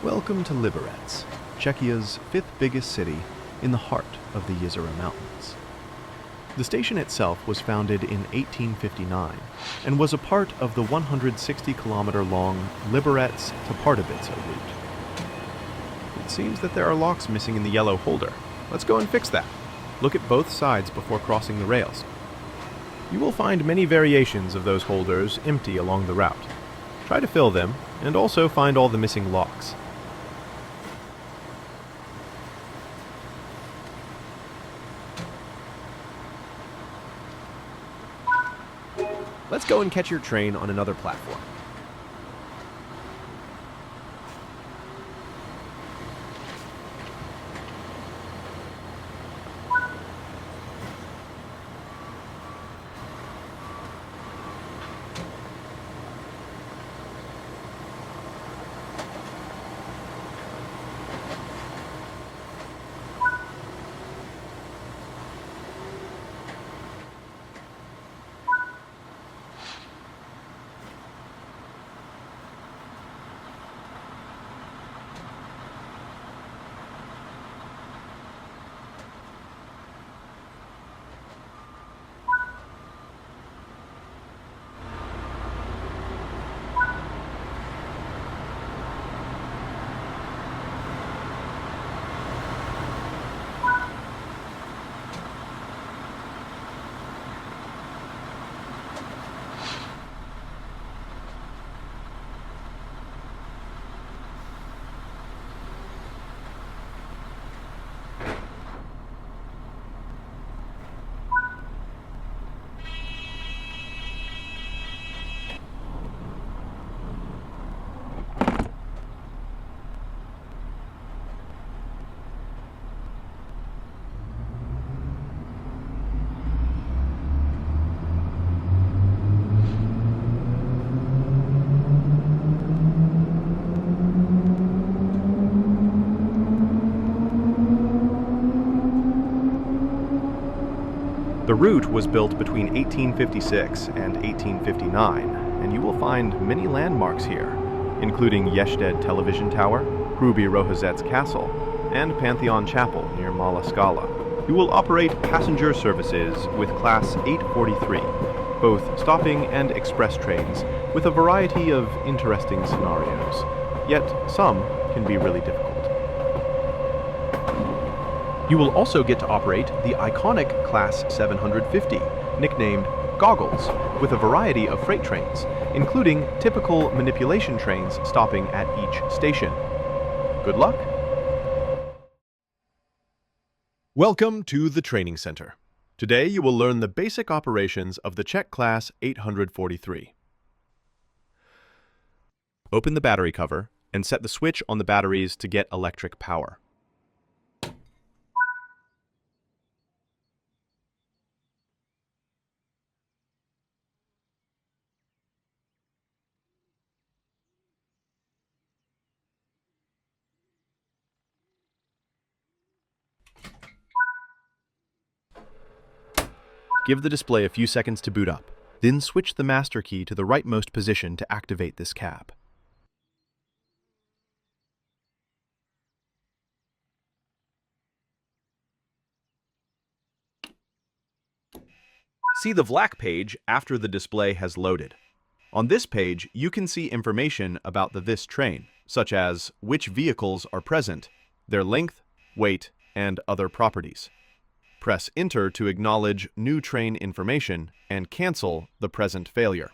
Welcome to Liberec, Czechia's fifth biggest city in the heart of the Jezero Mountains. The station itself was founded in 1859 and was a part of the 160-kilometer-long Liberec to Pardubice route. It seems that there are locks missing in the yellow holder. Let's go and fix that. Look at both sides before crossing the rails. You will find many variations of those holders empty along the route. Try to fill them, and also find all the missing locks. Let's go and catch your train on another platform. The route was built between 1856 and 1859, and you will find many landmarks here, including Ještěd Television Tower, Hruby Rohozet's Castle, and Pantheon Chapel near Mala Scala. You will operate passenger services with Class 843, both stopping and express trains, with a variety of interesting scenarios, yet some can be really difficult. You will also get to operate the iconic Class 750, nicknamed Goggles, with a variety of freight trains, including typical manipulation trains stopping at each station. Good luck! Welcome to the Training Center. Today you will learn the basic operations of the Czech Class 843. Open the battery cover and set the switch on the batteries to get electric power. Give the display a few seconds to boot up, then switch the master key to the rightmost position to activate this cab. See the VLAC page after the display has loaded. On this page, you can see information about this train, such as which vehicles are present, their length, weight, and other properties. Press Enter to acknowledge new train information and cancel the present failure.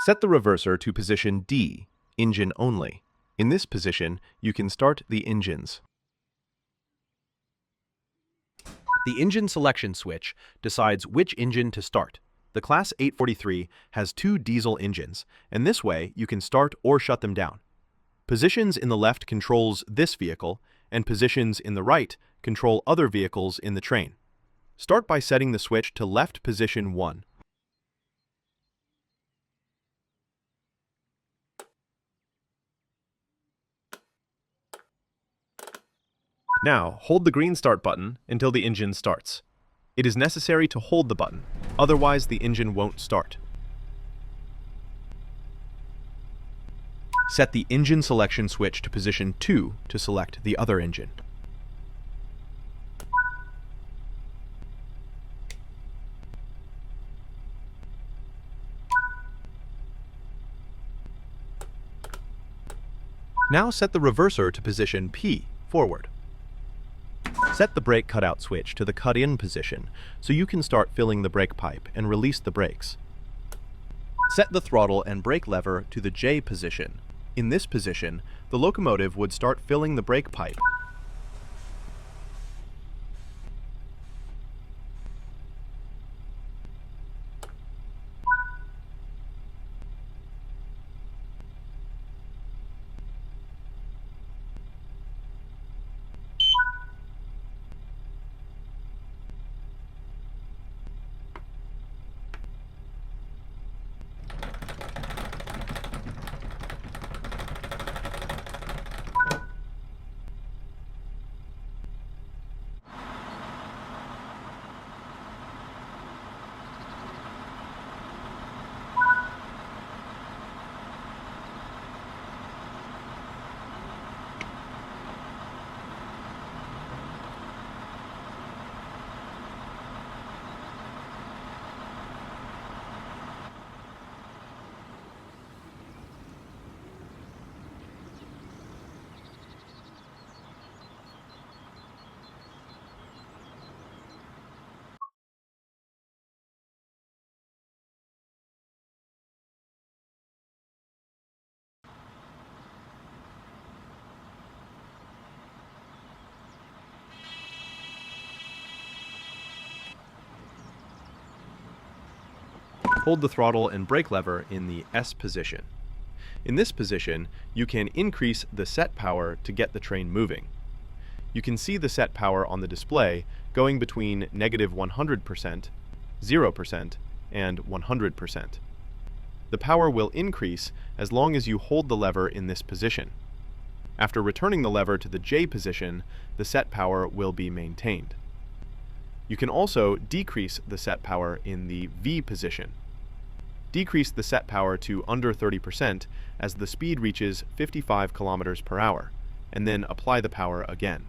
Set the reverser to position D, engine only. In this position, you can start the engines. The engine selection switch decides which engine to start. The Class 843 has two diesel engines, and this way you can start or shut them down. Positions in the left controls this vehicle, and positions in the right control other vehicles in the train. Start by setting the switch to left position 1. Now, hold the green start button until the engine starts. It is necessary to hold the button, otherwise the engine won't start. Set the engine selection switch to position 2 to select the other engine. Now set the reverser to position P, forward. Set the brake cutout switch to the cut-in position so you can start filling the brake pipe and release the brakes. Set the throttle and brake lever to the J position. In this position, the locomotive would start filling the brake pipe. Hold the throttle and brake lever in the S position. In this position, you can increase the set power to get the train moving. You can see the set power on the display going between -100%, 0%, and 100%. The power will increase as long as you hold the lever in this position. After returning the lever to the J position, the set power will be maintained. You can also decrease the set power in the V position. Decrease the set power to under 30% as the speed reaches 55 kilometers per hour, and then apply the power again.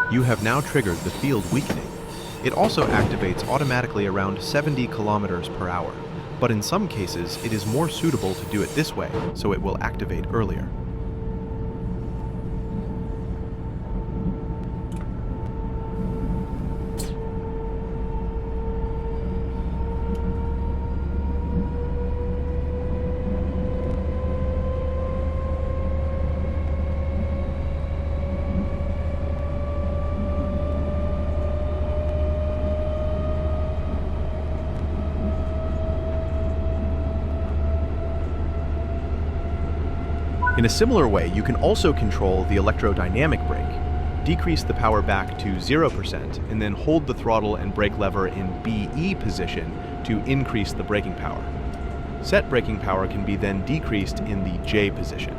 You have now triggered the field weakening. It also activates automatically around 70 kilometers per hour, but in some cases it is more suitable to do it this way, so it will activate earlier. In a similar way, you can also control the electrodynamic brake. Decrease the power back to 0% and then hold the throttle and brake lever in BE position to increase the braking power. Set braking power can be then decreased in the J position.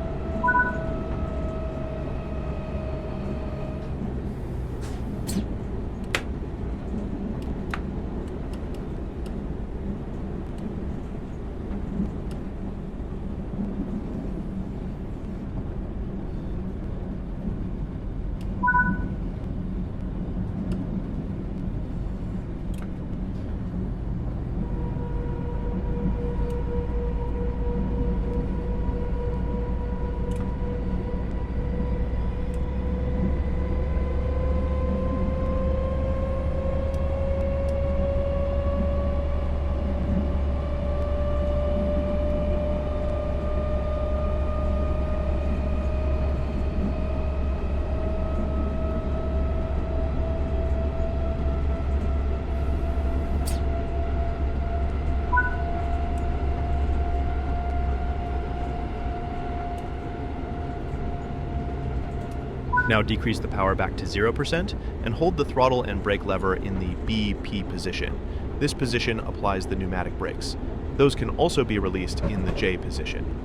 Now decrease the power back to 0% and hold the throttle and brake lever in the BP position. This position applies the pneumatic brakes. Those can also be released in the J position.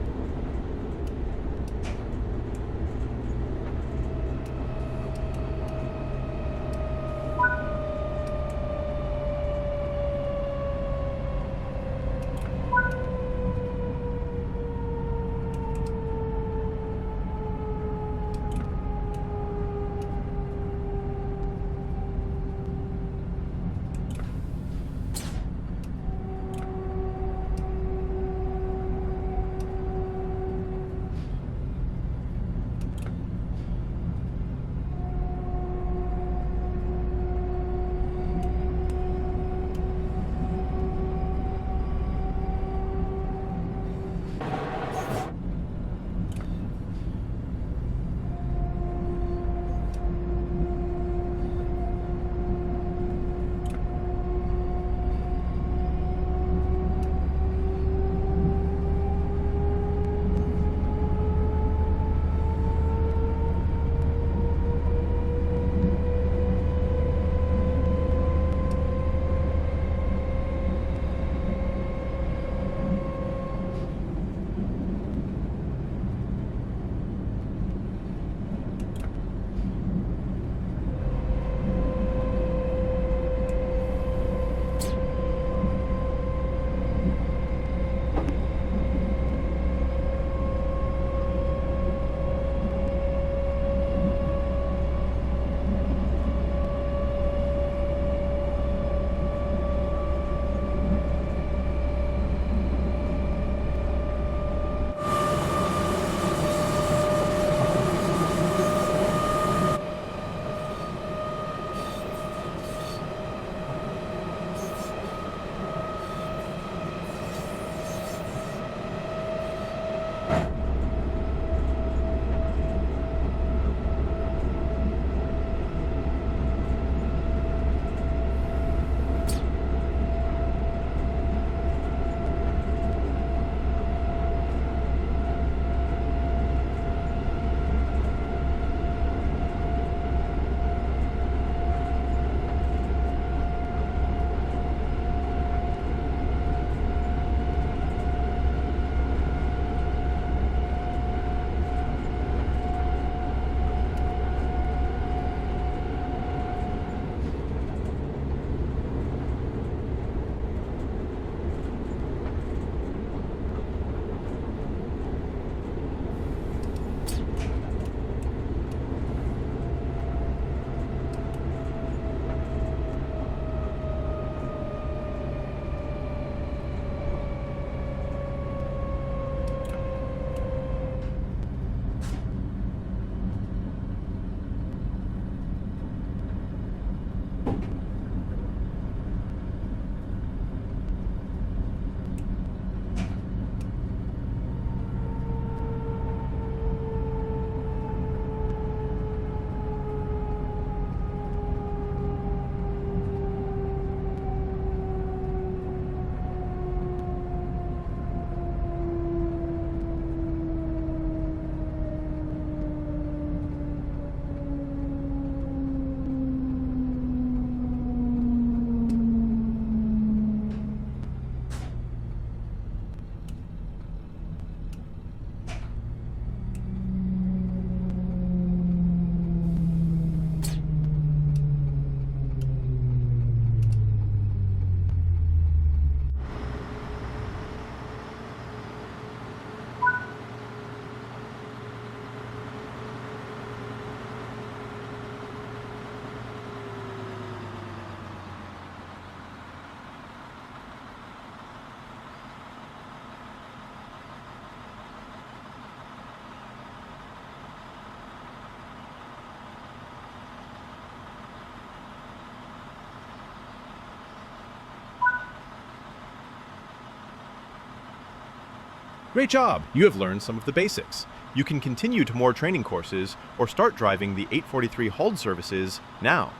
Great job! You have learned some of the basics. You can continue to more training courses or start driving the 843 hauled services now.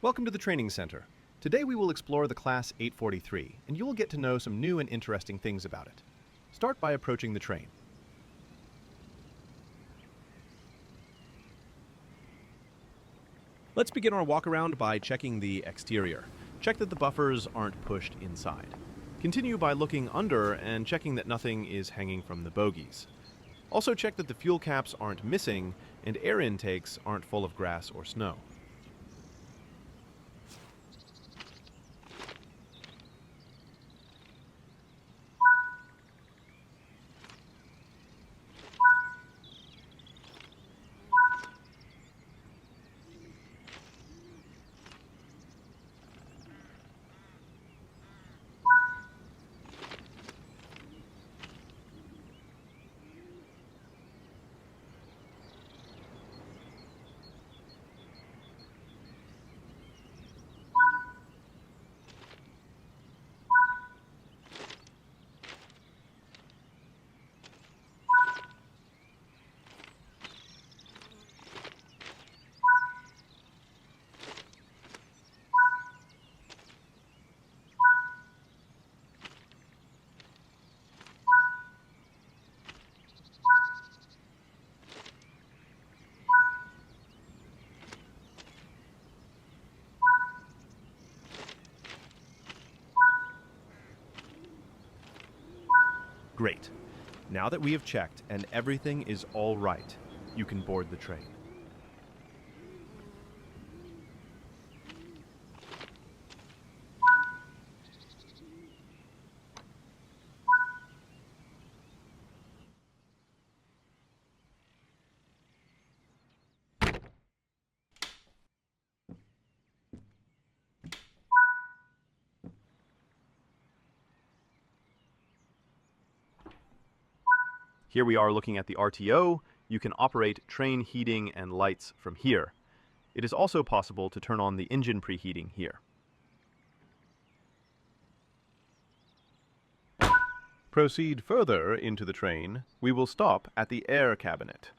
Welcome to the Training Center. Today we will explore the Class 843, and you will get to know some new and interesting things about it. Start by approaching the train. Let's begin our walk around by checking the exterior. Check that the buffers aren't pushed inside. Continue by looking under and checking that nothing is hanging from the bogies. Also check that the fuel caps aren't missing and air intakes aren't full of grass or snow. Great. Now that we have checked and everything is all right, you can board the train. Here we are looking at the RTO. You can operate train heating and lights from here. It is also possible to turn on the engine preheating here. Proceed further into the train. We will stop at the air cabinet.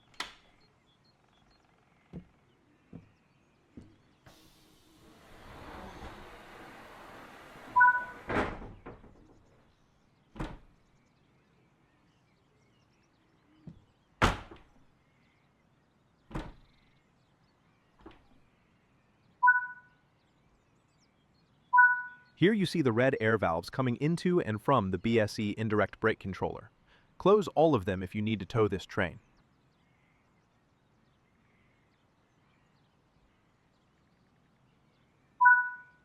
Here you see the red air valves coming into and from the BSE indirect brake controller. Close all of them if you need to tow this train.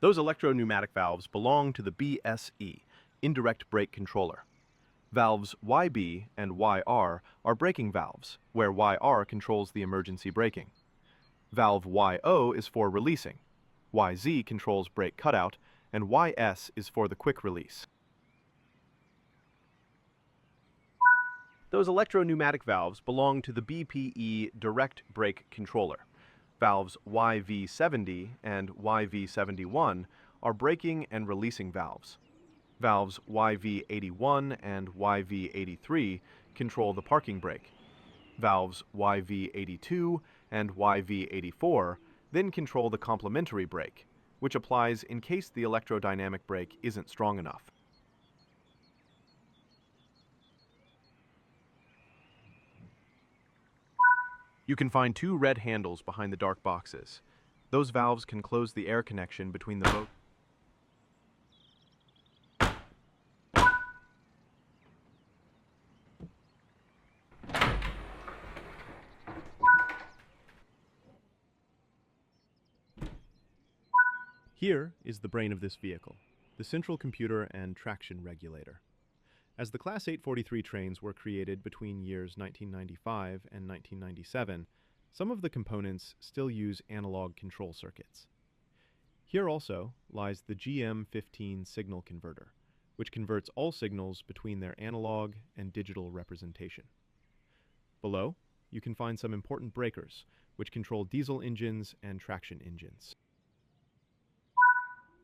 Those electro-pneumatic valves belong to the BSE, indirect brake controller. Valves YB and YR are braking valves, where YR controls the emergency braking. Valve YO is for releasing. YZ controls brake cutout, and YS is for the quick release. Those electro-pneumatic valves belong to the BPE direct brake controller. Valves YV70 and YV71 are braking and releasing valves. Valves YV81 and YV83 control the parking brake. Valves YV82 and YV84 then control the complementary brake, which applies in case the electrodynamic brake isn't strong enough. You can find two red handles behind the dark boxes. Those valves can close the air connection between the boat. Here is the brain of this vehicle, the central computer and traction regulator. As the Class 843 trains were created between years 1995 and 1997, some of the components still use analog control circuits. Here also lies the GM15 signal converter, which converts all signals between their analog and digital representation. Below, you can find some important breakers, which control diesel engines and traction engines.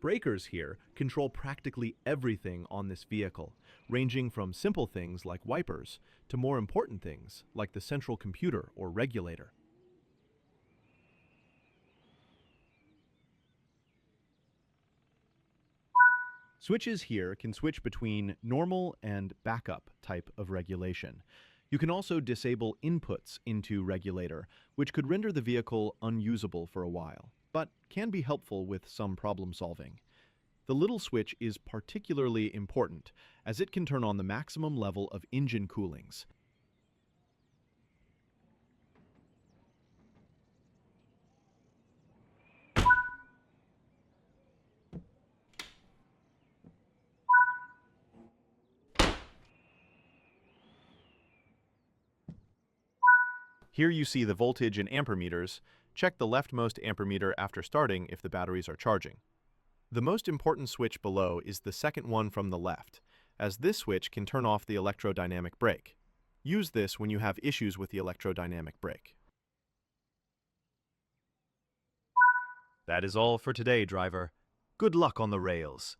Breakers here control practically everything on this vehicle, ranging from simple things like wipers to more important things like the central computer or regulator. Switches here can switch between normal and backup type of regulation. You can also disable inputs into regulator, which could render the vehicle unusable for a while. but can be helpful with some problem solving. The little switch is particularly important, as it can turn on the maximum level of engine coolings. Here you see the voltage and ampere meters. Check the leftmost amperemeter after starting if the batteries are charging. The most important switch below is the second one from the left, as this switch can turn off the electrodynamic brake. Use this when you have issues with the electrodynamic brake. That is all for today, driver. Good luck on the rails.